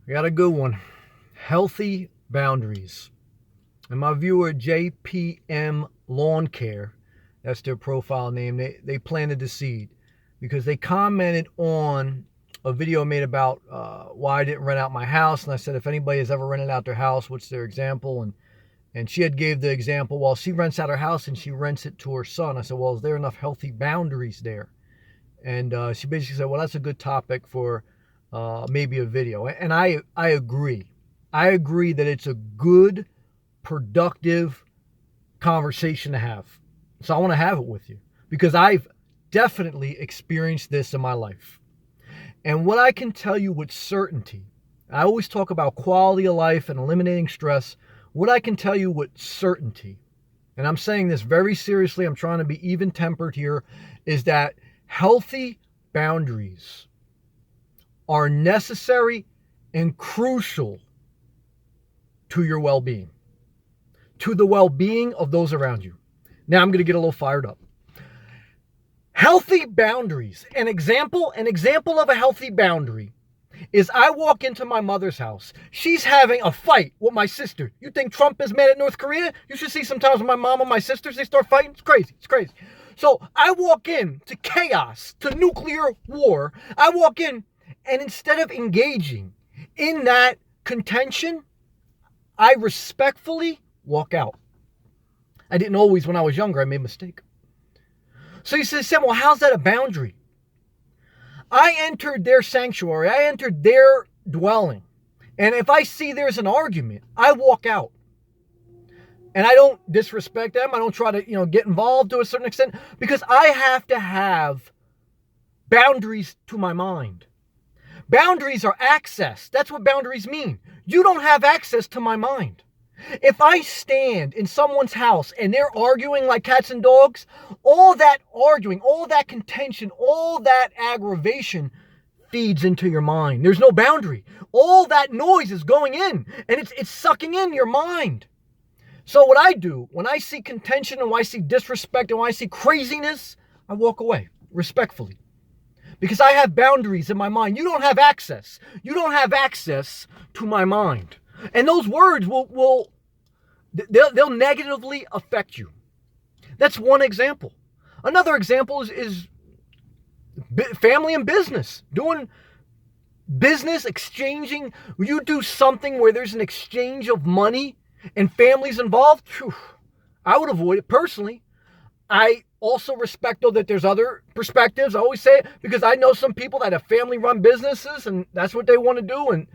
I got a good one. Healthy boundaries. And my viewer, JPM Lawn Care, that's their profile name, they planted the seed because they commented on a video I made about why I didn't rent out my house. And I said, if anybody has ever rented out their house, what's their example? And she had gave the example, well, she rents out her house and she rents it to her son. I said, well, is there enough healthy boundaries there? And she basically said, well, that's a good topic for maybe a video. And I agree. I agree that it's a good, productive conversation to have. So I want to have it with you because I've definitely experienced this in my life. And what I can tell you with certainty, I always talk about quality of life and eliminating stress. What I can tell you with certainty, and I'm saying this very seriously, I'm trying to be even tempered here, is that healthy boundaries are necessary and crucial to your well-being, to the well-being of those around you. Now I'm going to get a little fired up. Healthy boundaries. An example of a healthy boundary is I walk into my mother's house. She's having a fight with my sister. You think Trump is mad at North Korea? You should see sometimes when my mom and my sisters, they start fighting. It's crazy. It's crazy. So I walk in to chaos, to nuclear war. I walk in, and instead of engaging in that contention, I respectfully walk out. I didn't always when I was younger. I made a mistake. So you say, Sam, well, how's that a boundary? I entered their sanctuary. I entered their dwelling. And if I see there's an argument, I walk out. And I don't disrespect them. I don't try to, get involved to a certain extent because I have to have boundaries to my mind. Boundaries are access. That's what boundaries mean. You don't have access to my mind. If I stand in someone's house and they're arguing like cats and dogs, all that arguing, all that contention, all that aggravation feeds into your mind. There's no boundary. All that noise is going in and it's sucking in your mind. So what I do when I see contention and when I see disrespect and when I see craziness, I walk away respectfully. Because I have boundaries in my mind. You don't have access. You don't have access to my mind. And those words they'll negatively affect you. That's one example. Another example is family and business. Doing business, exchanging. You do something where there's an exchange of money and families involved. Whew, I would avoid it personally. I also respect, though, that there's other perspectives. I always say it because I know some people that have family-run businesses, and that's what they want to do. And,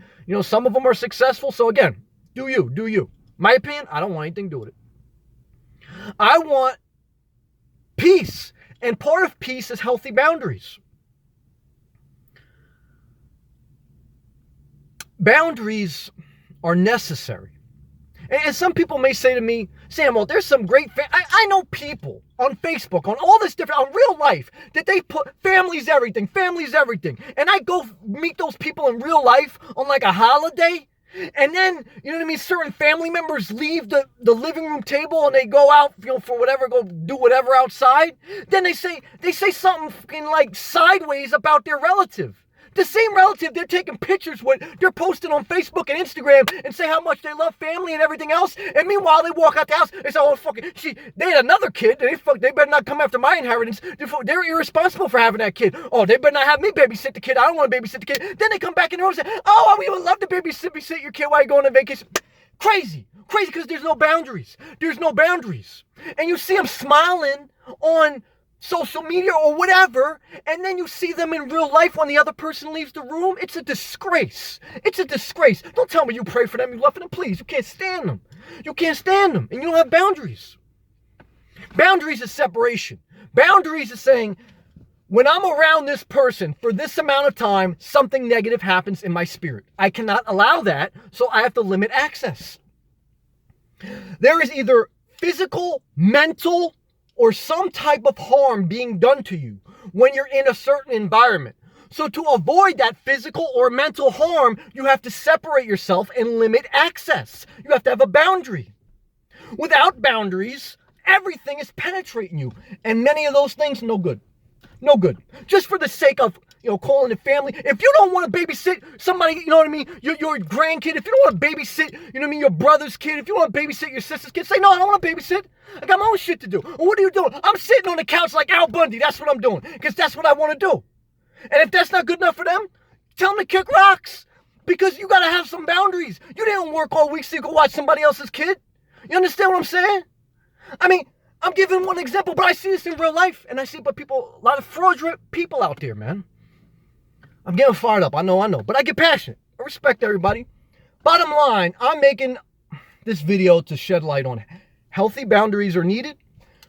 some of them are successful. So, again, do you. My opinion, I don't want anything to do with it. I want peace. And part of peace is healthy boundaries. Boundaries are necessary. And some people may say to me, Sam, well, there's some great, I know people on Facebook, on all this different, on real life, that they put family's everything. And I go meet those people in real life on like a holiday. And then, certain family members leave the living room table and they go out, for whatever, go do whatever outside. Then they say something fucking like sideways about their relative. The same relative they're taking pictures with, they're posting on Facebook and Instagram and say how much they love family and everything else. And meanwhile, they walk out the house, they say, oh, they had another kid. They better not come after my inheritance. They're irresponsible for having that kid. Oh, they better not have me babysit the kid. I don't want to babysit the kid. Then they come back in the room and say, oh, we would love to babysit your kid while you're going on vacation. Crazy because there's no boundaries. And you see them smiling on social media or whatever, and then you see them in real life when the other person leaves the room. It's a disgrace. Don't tell me you pray for them, you love them, please. You can't stand them. And you don't have boundaries. Boundaries is separation. Boundaries is saying, when I'm around this person for this amount of time, something negative happens in my spirit. I cannot allow that, so I have to limit access. There is either physical, mental, or some type of harm being done to you when you're in a certain environment. So to avoid that physical or mental harm, you have to separate yourself and limit access. You have to have a boundary. Without boundaries, everything is penetrating you. And many of those things, no good. Just for the sake of calling it family. If you don't want to babysit somebody, you know what I mean, your grandkid, if you don't want to babysit, you know what I mean, your brother's kid, if you want to babysit your sister's kid, say, no, I don't want to babysit. I got my own shit to do. Well, what are you doing? I'm sitting on the couch like Al Bundy. That's what I'm doing, because that's what I want to do. And if that's not good enough for them, tell them to kick rocks, because you got to have some boundaries. You didn't work all week so you could watch somebody else's kid. You understand what I'm saying? I mean, I'm giving one example, but I see this in real life, and I see a lot of fraudulent people out there, man. I'm getting fired up. I know, but I get passionate. I respect everybody. Bottom line, I'm making this video to shed light on healthy boundaries are needed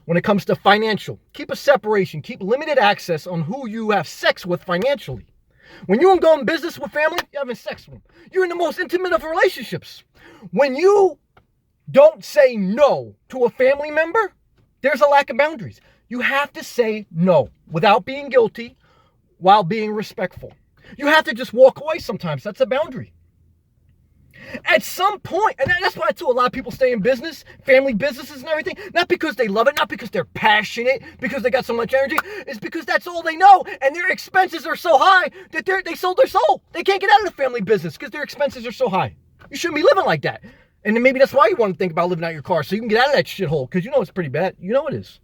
when it comes to financial. Keep a separation. Keep limited access on who you have sex with financially. When you go in business with family, you're having sex with them. You're in the most intimate of relationships. When you don't say no to a family member, there's a lack of boundaries. You have to say no without being guilty, while being respectful. You have to just walk away sometimes. That's a boundary. At some point, and that's why too, a lot of people stay in business, family businesses and everything, not because they love it, not because they're passionate, because they got so much energy, it's because that's all they know, and their expenses are so high that they sold their soul. They can't get out of the family business because their expenses are so high. You shouldn't be living like that. And then maybe that's why you want to think about living out your car, so you can get out of that shithole, because you know it's pretty bad. You know it is.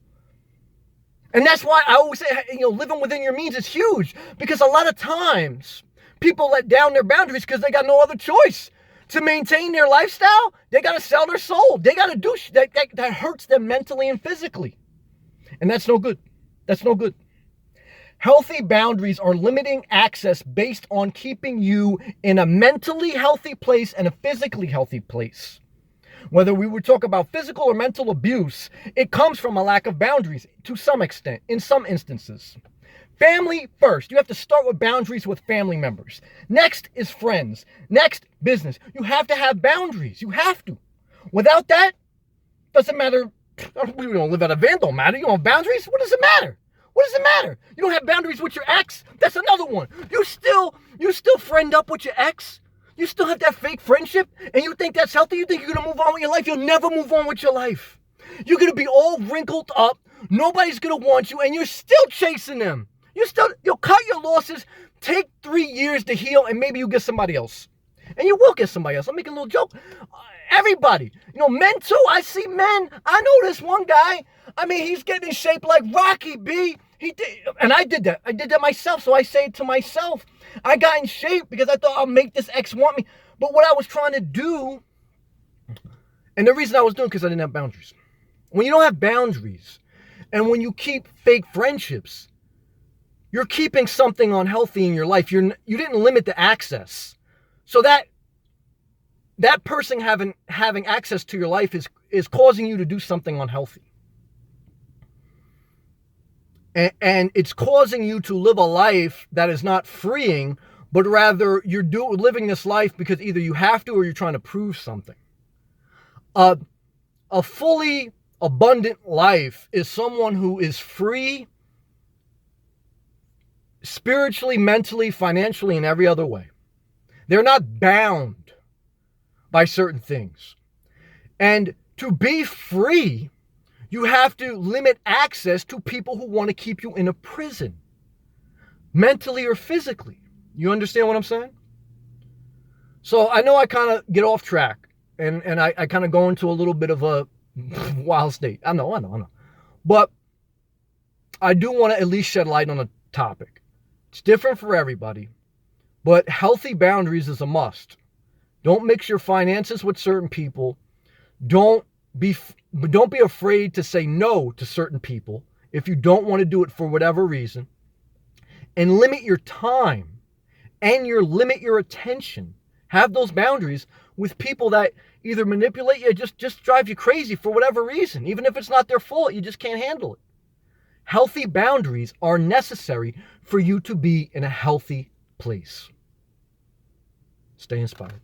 And that's why I always say, living within your means is huge, because a lot of times people let down their boundaries because they got no other choice. To maintain their lifestyle, they got to sell their soul. They got to do that hurts them mentally and physically. And that's no good. That's no good. Healthy boundaries are limiting access based on keeping you in a mentally healthy place and a physically healthy place. Whether we would talk about physical or mental abuse, it comes from a lack of boundaries to some extent, in some instances. Family first. You have to start with boundaries with family members. Next is friends. Next, business. You have to have boundaries. You have to. Without that, doesn't matter. You don't live out of van, don't matter. You don't have boundaries? What does it matter? What does it matter? You don't have boundaries with your ex? That's another one. You still friend up with your ex? You still have that fake friendship, and you think that's healthy? You think you're going to move on with your life? You'll never move on with your life. You're going to be all wrinkled up. Nobody's going to want you, and you're still chasing them. You'll cut your losses, take 3 years to heal, and maybe you get somebody else. And you will get somebody else. I'm making a little joke. Everybody. Men too. I see men. I know this one guy. I mean, he's getting in shape like Rocky B. He did, and I did that. I did that myself, so I say it to myself. I got in shape because I thought I'll make this ex want me. But what I was trying to do, and the reason I was doing it because I didn't have boundaries. When you don't have boundaries, and when you keep fake friendships, you're keeping something unhealthy in your life. You didn't limit the access. So that person having access to your life is causing you to do something unhealthy. And it's causing you to live a life that is not freeing, but rather you're living this life because either you have to or you're trying to prove something. A fully abundant life is someone who is free spiritually, mentally, financially, and every other way. They're not bound by certain things. And to be free, you have to limit access to people who want to keep you in a prison, mentally or physically. You understand what I'm saying? So I know I kind of get off track and I kind of go into a little bit of a wild state. I know. But I do want to at least shed light on a topic. It's different for everybody, but healthy boundaries is a must. Don't mix your finances with certain people. Don't be afraid to say no to certain people if you don't want to do it for whatever reason. And limit your time and limit your attention. Have those boundaries with people that either manipulate you or just drive you crazy for whatever reason. Even if it's not their fault, you just can't handle it. Healthy boundaries are necessary for you to be in a healthy place. Stay inspired.